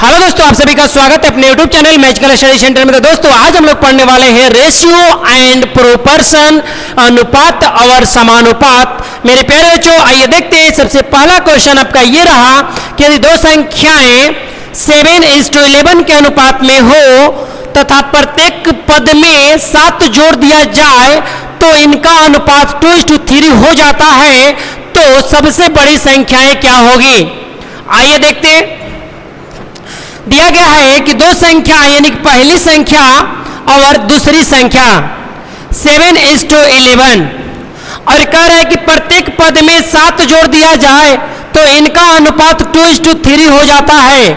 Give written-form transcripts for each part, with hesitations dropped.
Hello दोस्तों, आप सभी का स्वागत है अपने YouTube channel magical study centre में। तो दोस्तों आज हम लोग पढ़ने वाले हैं रेशियो एंड प्रोपोर्शन, अनुपात और समानुपात। मेरे प्यारे बच्चों, आइए देखते हैं। सबसे पहला क्वेश्चन आपका ये रहा कि यदि दो संख्याएं 7:11 के अनुपात में हो तथा प्रत्येक पद में 7 जोड़ दिया जाए तो इनका अनुपात 2:3 हो जाता है, तो सबसे बड़ी संख्याएं क्या होगी? आइए देखते हैं। दिया गया है कि दो संख्या यानी कि पहली संख्या और दूसरी संख्या 7:11 और कह रहा है कि प्रत्येक पद में 7 जोड़ दिया जाए तो इनका अनुपात 2:3 हो जाता है।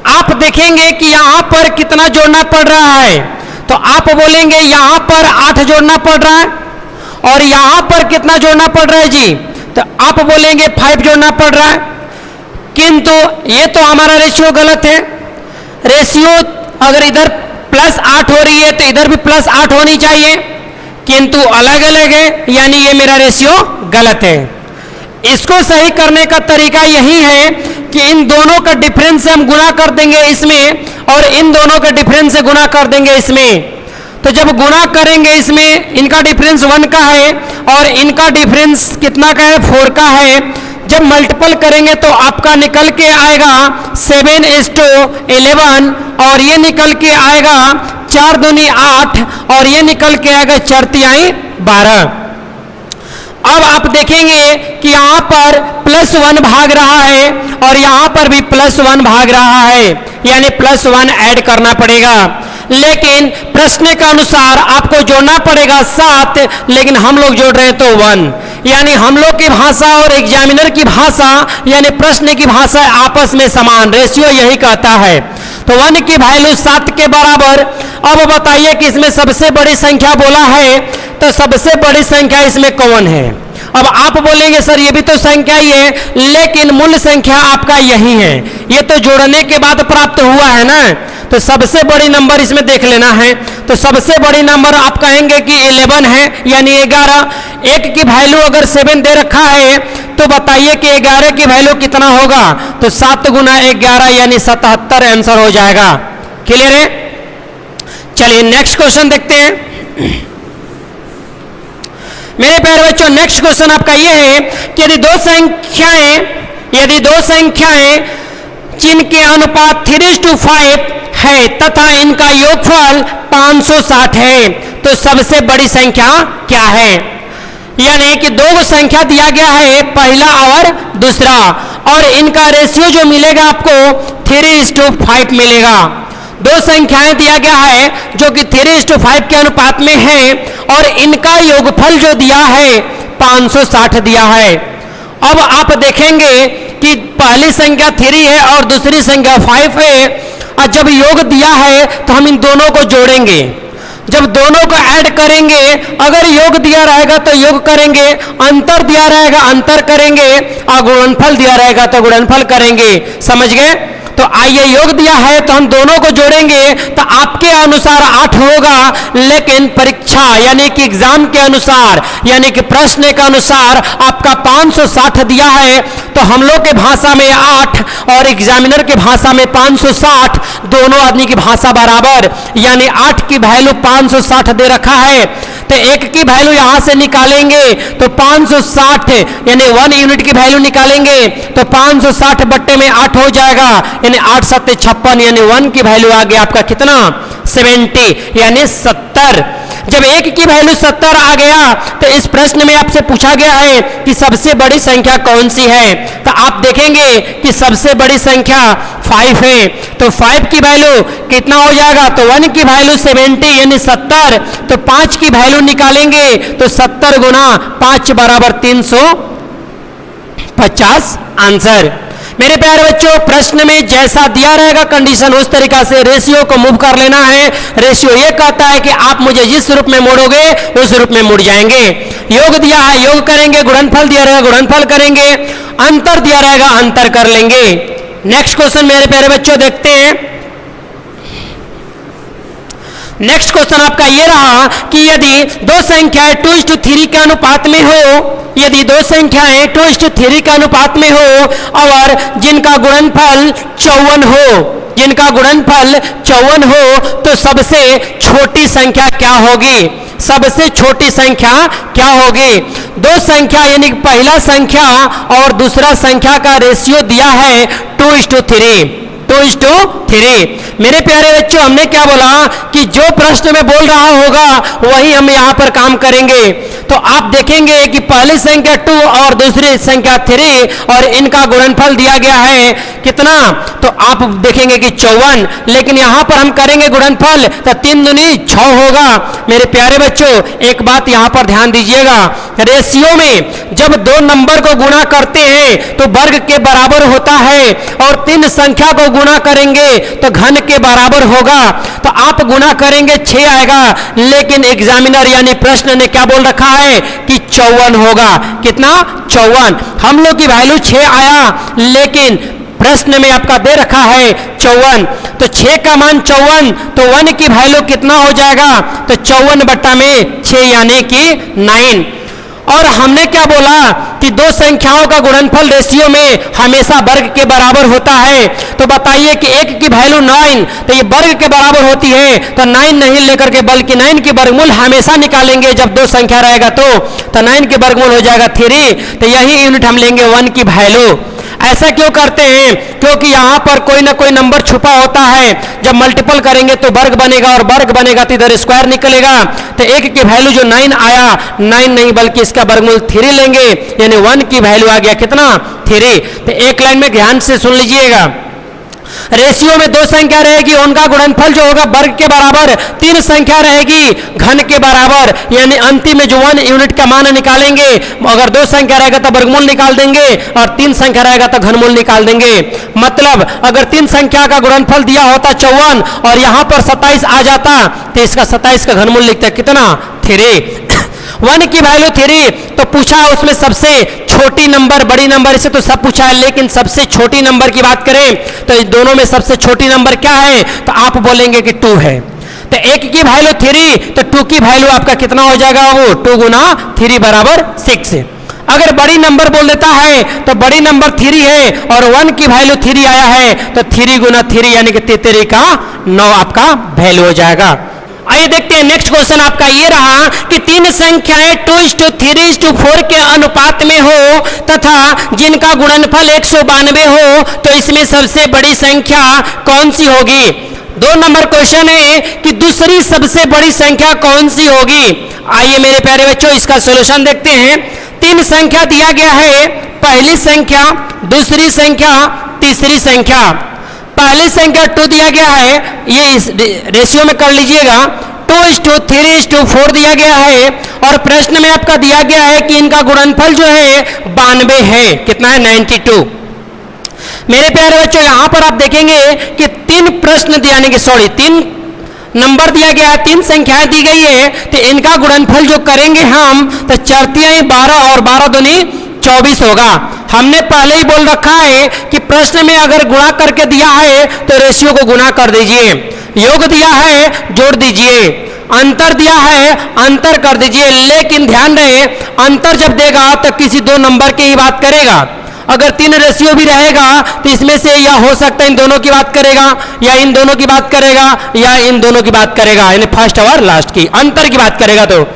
आप देखेंगे कि यहां पर कितना जोड़ना पड़ रहा है, तो आप बोलेंगे यहां पर 8 जोड़ना पड़ रहा है और यहां पर कितना जोड़ना पड़ रहा है जी, तो आप बोलेंगे 5 जोड़ना पड़ रहा है। किंतु ये तो हमारा रेशियो गलत है। रेशियो अगर इधर +8 हो रही है तो इधर भी +8 होनी चाहिए, किंतु अलग अलग है, यानी ये मेरा रेशियो गलत है। इसको सही करने का तरीका यही है कि इन दोनों का डिफरेंस से हम गुना कर देंगे इसमें और इन दोनों का डिफरेंस से गुना कर देंगे इसमें। तो जब गुना करेंगे इसमें, इनका डिफरेंस 1 का है और इनका डिफरेंस कितना का है, 4 का है। जब मल्टीपल करेंगे तो आपका निकल के आएगा 7:11 और ये निकल के आएगा 4 दूनी 8 और ये निकल के आएगा 4 तिहाई 12। अब आप देखेंगे कि यहाँ पर +1 भाग रहा है और यहाँ पर भी +1 भाग रहा है, यानी +1 ऐड करना पड़ेगा। लेकिन प्रश्न के अनुसार आपको जोड़ना पड़ेगा 7, लेकिन हम लोग जोड़ रहे हैं तो 1, यानी हम लोग की भाषा और एग्जामिनर की भाषा यानी प्रश्न की भाषा आपस में समान। रेशियो यही कहता है। तो 1 की वैल्यू 7 के बराबर। अब बताइए कि इसमें सबसे बड़ी संख्या बोला है, तो सबसे बड़ी संख्या इसमें कौन है? अब आप बोलेंगे सर ये भी तो संख्या ही है, लेकिन मूल संख्या आपका यही है, ये तो जोड़ने के बाद प्राप्त हुआ है ना। तो सबसे बड़ी नंबर इसमें देख लेना है। तो सबसे बड़ी नंबर आप कहेंगे कि 11 है, यानी 11। 1 की वैल्यू अगर 7 दे रखा है तो बताइए कि 11 की वैल्यू कितना होगा, तो 7 गुना 11 यानी 77 आंसर हो जाएगा। क्लियर है? चलिए नेक्स्ट क्वेश्चन देखते हैं। मेरे प्यारे बच्चों, नेक्स्ट क्वेश्चन आपका यह है कि यदि दो संख्याएं जिनके अनुपात 3:5 है तथा इनका योगफल 560 है, तो सबसे बड़ी संख्या क्या है? यानी कि दो संख्या दिया गया है, पहला और दूसरा, और इनका रेशियो जो मिलेगा आपको 3:5 मिलेगा। दो संख्याएं दिया गया है जो कि 3:5 के अनुपात में है और इनका योगफल जो दिया है 560 दिया है। अब आप देखेंगे कि पहली संख्या 3 है और दूसरी संख्या 5 है, और जब योग दिया है तो हम इन दोनों को जोड़ेंगे। जब दोनों को ऐड करेंगे, अगर योग दिया रहेगा तो योग करेंगे, अंतर दिया रहेगा अंतर करेंगे, और गुणनफल दिया रहेगा तो गुणनफल करेंगे। समझ गए? तो आइए, योग दिया है तो हम दोनों को जोड़ेंगे तो आपके अनुसार 8 होगा, लेकिन परीक्षा यानी कि एग्जाम के अनुसार यानी कि प्रश्न के अनुसार आपका 560 दिया है, तो हम लोग के भाषा में 8 और एग्जामिनर के भाषा में 560, दोनों आदमी की भाषा बराबर, यानी 8 की वैल्यू 560 दे रखा है। तो 1 की वैल्यू यहां से निकालेंगे तो 560 यानी 1 यूनिट की वैल्यू निकालेंगे तो 560 बट्टे में 8 हो जाएगा, यानी 8 7 56, यानी 1 की वैल्यू आ गया आपका कितना, 70 यानी 70। जब 1 की वैल्यू 70 आ गया तो इस प्रश्न में आपसे पूछा गया है कि सबसे बड़ी संख्या कौन सी है, तो आप देखेंगे कि सबसे बड़ी संख्या 5 है। तो 5 की वैल्यू कितना हो जाएगा, तो 1 की वैल्यू 70 यानी 70, तो 5 की वैल्यू निकालेंगे तो 70 गुना 5 बराबर 350 आंसर। मेरे प्यारे बच्चों, प्रश्न में जैसा दिया रहेगा कंडीशन उस तरीका से रेशियो को मूव कर लेना है। रेशियो ये कहता है कि आप मुझे जिस रूप में मोड़ोगे उस रूप में मुड़ जाएंगे। योग दिया है योग करेंगे, गुणनफल दिया रहेगा गुणनफल करेंगे, अंतर दिया रहेगा अंतर कर लेंगे। नेक्स्ट क्वेश्चन मेरे प्यारे बच्चों देखते हैं। नेक्स्ट क्वेश्चन आपका ये रहा कि यदि दो संख्याएं 2:3 के अनुपात में हो, यदि दो संख्याएं 2:3 के अनुपात में हो और जिनका गुणनफल 54 हो, जिनका गुणनफल 54 हो, तो सबसे छोटी संख्या क्या होगी? सबसे छोटी संख्या क्या होगी? दो संख्या यानी पहला संख्या और दूसरा संख्या का रेशियो दिया है 2:3। 2:3। मेरे प्यारे बच्चों, हमने क्या बोला कि जो प्रश्न में बोल रहा होगा वही हम यहाँ पर काम करेंगे। तो आप देखेंगे कि पहली संख्या 2 और दूसरी संख्या 3 और इनका गुणनफल दिया गया है कितना? तो आप देखेंगे कि 54, लेकिन यहाँ पर हम करेंगे गुणनफल तो 3 दूनी 6 होगा। मेरे प्यारे बच्चों, एक बात यहाँ पर ध्यान दीजिएगा, रेशियो में जब दो नंबर को गुणा करते हैं तो वर्ग के बराबर होता है और 3 संख्या को गुणा करेंगे तो घन के बराबर होगा। तो आप गुणा करेंगे 6 आएगा, लेकिन एग्जामिनर यानी प्रश्न ने क्या बोल रखा है कि 54 होगा। कितना? 54। हम लोग की वैल्यू 6 आया, लेकिन प्रश्न में आपका दे रखा है 54। तो 6 का मान 54, तो 1 की वैल्यू कितना हो जाएगा? तो 54/6 यानी कि 9। और हमने क्या बोला कि दो संख्याओं का गुणनफल रेशियो में हमेशा वर्ग के बराबर होता है। तो बताइए कि 1 की वैल्यू 9, तो ये वर्ग के बराबर होती है, तो 9 नहीं लेकर के बल्कि 9 की वर्गमूल हमेशा निकालेंगे जब दो संख्या रहेगा तो 9 की वर्गमूल हो जाएगा 3। तो यही यूनिट हम लेंगे 1 की वैल्यू। ऐसा क्यों करते हैं? क्योंकि यहाँ पर कोई ना कोई नंबर छुपा होता है, जब मल्टीपल करेंगे तो वर्ग बनेगा और वर्ग बनेगा तो इधर स्क्वायर निकलेगा। तो 1 की वैल्यू जो 9 आया, 9 नहीं बल्कि इसका वर्गमूल 3 लेंगे, यानी 1 की वैल्यू आ गया कितना? 3। तो एक लाइन में ध्यान से सुन लीजिएगा, रेशियो में दो संख्या रहेगी, उनका गुणनफल जो होगा वर्ग के बराबर, 3 संख्या रहेगी घन के बराबर, यानी अंतिम में जो 1 यूनिट का मान निकालेंगे, अगर 2 संख्या रहेगा तो वर्गमूल निकाल देंगे और 3 संख्या रहेगा तो घनमूल निकाल देंगे। मतलब अगर 3 संख्या का गुणनफल दिया होता 54 और यहां पर 27 आ जाता तो इसका 27 का घनमूल लिखते कितना? 3। 1 की वैल्यू 3। तो पूछा उसमें सबसे छोटी नंबर, बड़ी नंबर इसे तो सब पूछा है, लेकिन सबसे छोटी नंबर की बात करें तो इस दोनों में सबसे छोटी नंबर क्या है? तो आप बोलेंगे कि 2 है। तो 1 की वैल्यू 3, तो 2 की वैल्यू आपका कितना हो जाएगा? वो 2 गुना 3 बराबर 6। अगर बड़ी नंबर बोल देता है तो बड़ी नंबर 3 है और 1 की वैल्यू 3 आया है, तो 3 गुना 3 यानी कि 3 का 9 आपका वैल्यू हो जाएगा। आइए देखते हैं नेक्स्ट क्वेश्चन आपका ये रहा कि 3 संख्याएं 2:3:4 के अनुपात में हो तथा जिनका गुणनफल 192 हो, तो इसमें सबसे बड़ी संख्या कौन सी होगी? 2 नंबर क्वेश्चन है कि दूसरी सबसे बड़ी संख्या कौन सी होगी। आइए मेरे प्यारे बच्चों, इसका सॉल्यूशन देखते हैं। 3 संख्या दिया गया है, पहली संख्या, दूसरी संख्या, तीसरी संख्या। पहली संख्या 2 दिया गया है, ये इस रेशियो में कर लीजिएगा, 2:3:4 दिया गया है और प्रश्न में आपका दिया गया है कि इनका गुणनफल जो है 92 है। कितना है? 92। मेरे प्यारे बच्चों, यहां पर आप देखेंगे कि 3 प्रश्न यानी कि 3 नंबर दिया गया है, 3 संख्याएं दी गई है, तो इनका गुणनफल जो करेंगे हम तो 4 12 और 12 दूनी 24 होगा। हमने पहले ही बोल रखा है कि प्रश्न में अगर गुणा करके दिया है तो रेशियो को गुणा कर दीजिए, योग दिया है जोड़ दीजिए, अंतर दिया है अंतर कर दीजिए। लेकिन ध्यान रहे, अंतर जब देगा तो किसी 2 नंबर की ही बात करेगा। अगर 3 रेशियो भी रहेगा तो इसमें से या हो सकता है इन दोनों की बात करेगा, या इन दोनों की बात करेगा, या इन दोनों की बात करेगा, यानी फर्स्ट और लास्ट की अंतर की बात करेगा। तो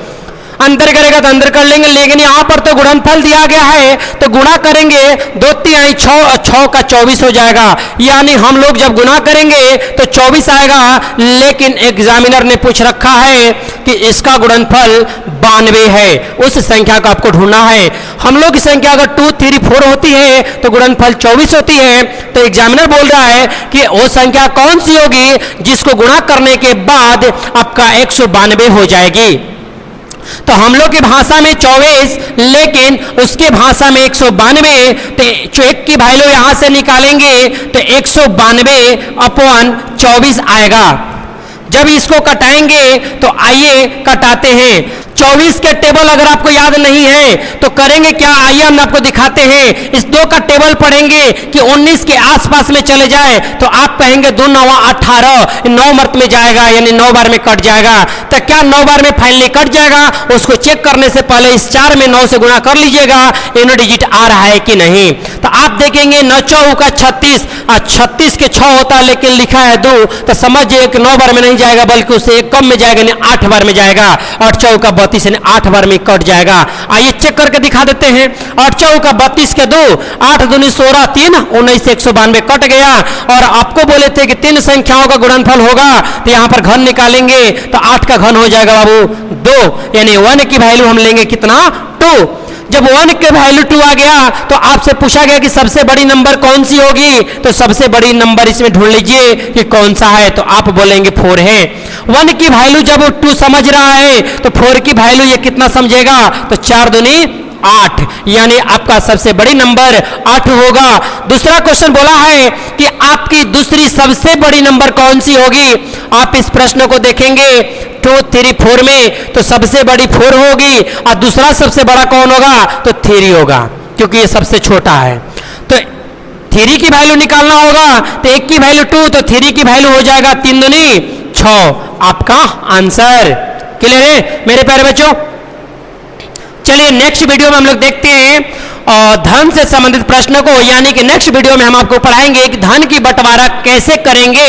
अंतर करेगा तो अंतर कर लेंगे, लेकिन यहां पर तो गुणनफल दिया गया है तो गुणा करेंगे 2 3 6 का 24 हो जाएगा। यानी हम लोग जब गुणा करेंगे तो 24 आएगा, लेकिन एग्जामिनर ने पूछ रखा है कि इसका गुणनफल 92 है, उस संख्या को आपको ढूंढना है। हम लोग की संख्या अगर 2 3 4 होती है तो गुणनफल 24 होती है। तो एग्जामिनर बोल रहा है कि वो संख्या कौन सी होगी जिसको गुणा करने के बाद आपका 192 हो जाएगी। तो हम लोग की भाषा में 24, लेकिन उसके भाषा में 192। तो 1 की वैल्यू यहां से निकालेंगे तो 192/24 आएगा। जब इसको कटाएंगे तो आइए कटाते हैं। 24 के टेबल अगर आपको याद नहीं है तो करेंगे क्या, आइए हम आपको दिखाते हैं। इस 2 का टेबल पढ़ेंगे कि 19 के आसपास में चले जाए तो आप कहेंगे 2 9 18, 9 मर्त में जाएगा यानी 9 बार में कट जाएगा। तो क्या 9 बार में फाइनली कट जाएगा, उसको चेक करने से पहले इस 4 में 9 से गुणा कर लीजिएगा यूनिट डिजिट आ रहा है कि नहीं। तो आप देखेंगे 9 चौका 36, 36 के 6 होता है लेकिन लिखा है 2, तो समझिए कि 9 बार में नहीं जाएगा बल्कि उससे एक कम में जाएगा, यानी 8 बार में जाएगा। 8 चौका 32 यानी 8 बार में कट जाएगा। आइए चेक करके दिखा देते हैं। 8 चौका 32 के 2, 8 दूनी 16, 3 19 192 कट गया। और आपको बोले थे कि 3 संख्याओं का गुणनफल होगा तो यहां पर घन निकालेंगे तो 8 का घन हो जाएगा बाबू 2, यानी 1 की वैल्यू हम लेंगे कितना 2। जब 1 के वैल्यू 2 आ गया तो आपसे पूछा गया कि सबसे बड़ी नंबर कौन सी होगी, तो सबसे बड़ी नंबर इसमें ढूंढ लीजिए कि कौन सा है, तो आप बोलेंगे 4 है। 1 की वैल्यू जब 2 समझ रहा है तो 4 की वैल्यू ये कितना समझेगा, तो 4 दूनी 8, यानी आपका सबसे बड़ी नंबर 8 होगा। दूसरा क्वेश्चन बोला है कि आपकी दूसरी सबसे बड़ी नंबर कौन सी होगी। आप इस प्रश्न को देखेंगे 2 3 4 में तो सबसे बड़ी 4 होगी और दूसरा सबसे बड़ा कौन होगा, तो 3 होगा क्योंकि ये सबसे छोटा है। तो 3 की वैल्यू निकालना होगा तो 1 की वैल्यू 2 तो 3 की वैल्यू हो जाएगा 3 दूनी 6, आपका आंसर। क्लियर है मेरे प्यारे बच्चों। चलिए नेक्स्ट वीडियो में हम लोग देखते हैं और धन से संबंधित प्रश्नों को, यानी कि नेक्स्ट वीडियो में हम आपको पढ़ाएंगे कि धन की बंटवारा कैसे करेंगे।